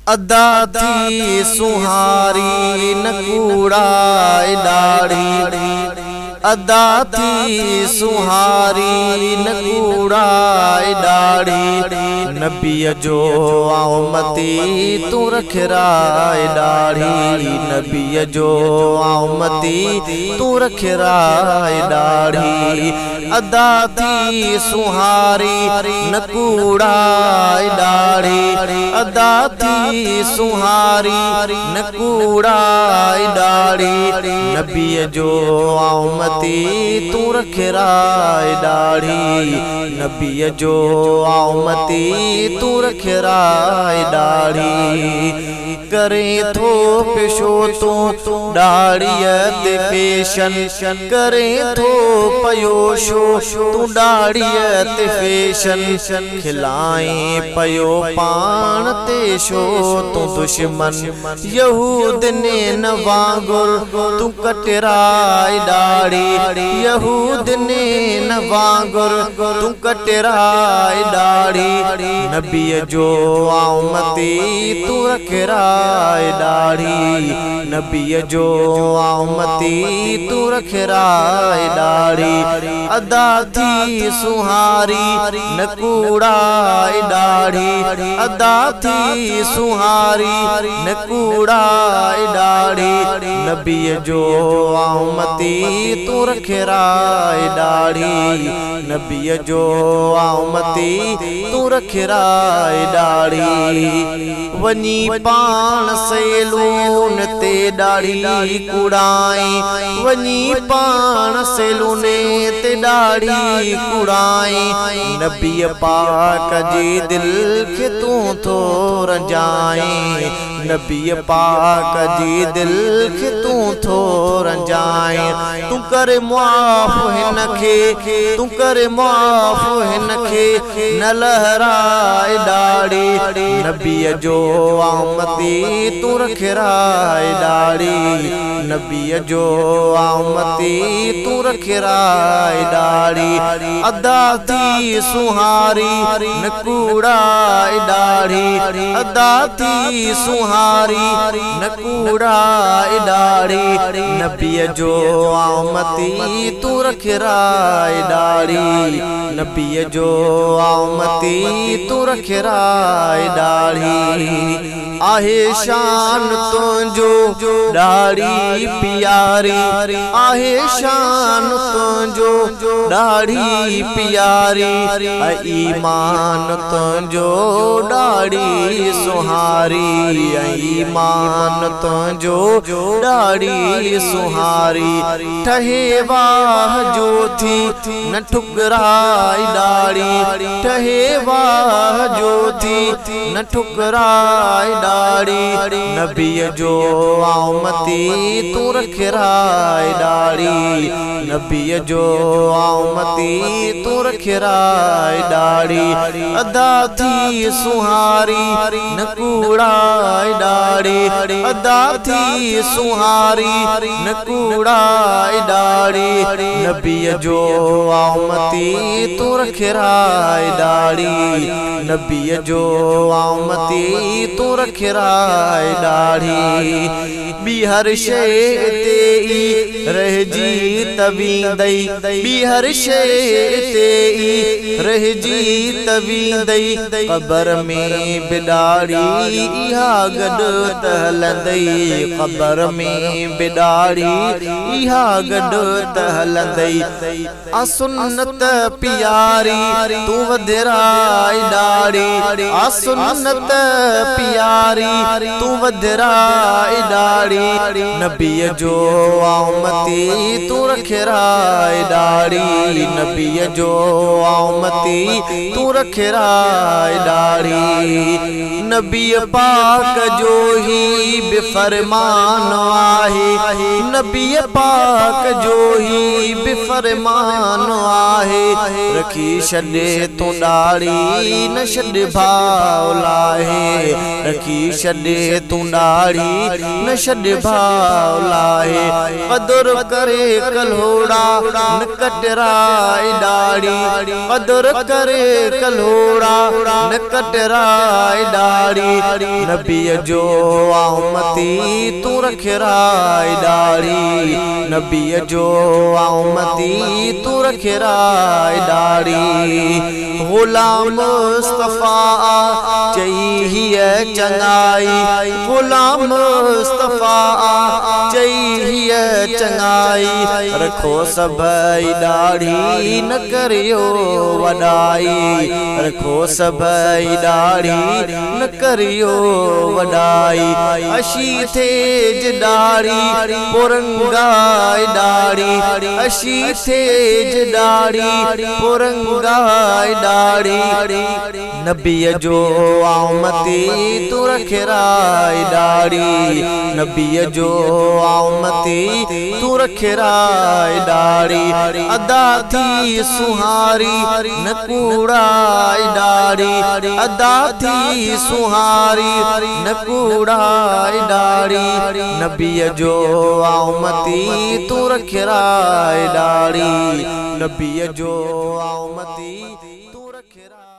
अदा थी सुहारी न कूड़ाए दाढ़ी, अदा थी सुहारी न कूड़ाए दाढ़ी। नबी जो आउमती तू रखराए दाढ़ी, नबी जो आउमती तू रखराए दाढ़ी। अदा थी सुहारी न कूड़ाए दाढ़ी, अदा थी सुहारी न कूड़ाए दाढ़ी। नबी जो आउमती तू रखराए दाढ़ी, नबी जो आउमती तू रखराए दाढ़ी। करे थो पेशो तू दाढ़ीअ ते फैशन, करे थो पयो शो तू दाढ़ीअ ते फैशन। खिलाए पयो पाण ते शो तू दुश्मन, यहूदन न वांगुर तू कटराए दाढ़ी, यहूदन न वांगुर तू कटराए दाढ़ी। नबी जो आउमती तू रखराए दाढ़ी, नबी जो आउमती तू रखराए दाढ़ी। अदा थी सुहारी न कूड़ाए दाढ़ी, अदा थी सुहारी न कूड़ाए दाढ़ी। नबी जो आउमती तू रखराए दाढ़ी, नबी जो आउमती तू रखराए दाढ़ी। वनी पान सैलून ते दाढ़ी कुड़ाए, वनी पान सैलून ते दाढ़ी कुड़ाए। नबी पाक जी दिल के तू तो रंजाए, नबी पाक जी दिल के तू तो रंजाए। तू करे मुआफ़ हिन खे, तू करे मुआफ़ हिन खे न लहराए दाढ़ी। नबी जो आउमती तू रखराए दाढ़ी, नबी जो आउमती तू रखराए दाढ़ी। अदा थी सुहारी न कूड़ाए दाढ़ी, अदा थी सुहारी न कूड़ाए दाढ़ी। नबी जो आउमती तू रखराए दाढ़ी, नबी जो आउमती तू रखराए दाढ़ी। आहे शान तुझो दाढ़ी प्यारी, आहे शान तुझो दाढ़ी प्यारी। ईमान तुझो दाढ़ी सुहारी, ईमान तुझो दाढ़ी सुहारी। ठहे वाह जो थी न ठुकराए दाढ़ी, ठहे वाह जो थी न ठुकराए दाढ़ी। नबी जो आउमती तू रखराए दाढ़ी, नबी जो आउमती तू रखराए दाढ़ी। अदा थी सुहारी न कूड़ाए दाढ़ी, अदा थी सुहारी न कूड़ाए दाढ़ी। नबी जो आउमती तू रखराए दाढ़ी, नबी जो आउमती तू रखराए दाढ़ी। बी हर शइ ते ई रहजी तवींदई, बी हर शइ ते ई रहजी तवींदई। क़बर में बि दाढ़ी इहा गॾु त हलंदई, क़बर में बि दाढ़ी इहा गॾु त हलंदई। आ सुन्नत प्यारी तू वधराए दाढ़ी, आ सुन्नत प्यारी तू वधराए दाढ़ी। नबी जो आउमती तू रखराए दाढ़ी, नबी जो आउमती तू रखराए दाढ़ी। नबी पाक जो ही बेफरमान आहे नबी पाक जो ही बेफरमान आहे रखी छॾे तूं ॾाढ़ी न छॾ भाउ लाहे रखी छॾे तूं ॾाढ़ी न छॾ भाउ लाहे क़दुर करे कल्होड़ा न कटराए ॾाढ़ी क़दुर करे कल्होड़ा न कटराए ॾाढ़ी नबीअ जो आउमती तूं रखराए ॾाढ़ी नबीअ जो आउमती तूं रखराए ॾाढ़ी गुलाम मुस्तफा चई हीअ चङाई गुलाम मुस्तफा चई हीअ चङाई रखो सभई ॾाढ़ी न करियो वॾाई रखो सभई ॾाढ़ी न करियो वॾाई अशी तेज ॾाढ़ी पुरंगाए ॾाढ़ी अशी तेज ॾाढ़ी पुरंगाए ॾाढ़ी नबीअ जो आउमती तूं रखराए ॾाढ़ी नबीअ जो आउमती तूं रखराए ॾाढ़ी अदा थी सुहारी न कूड़ाए ॾाढ़ी अदा थी सुहारी न कूड़ाए ॾाढ़ी नबीअ जो आउमती तूं रखराए ॾाढ़ी नबीअ जो आउमती तूं रखराए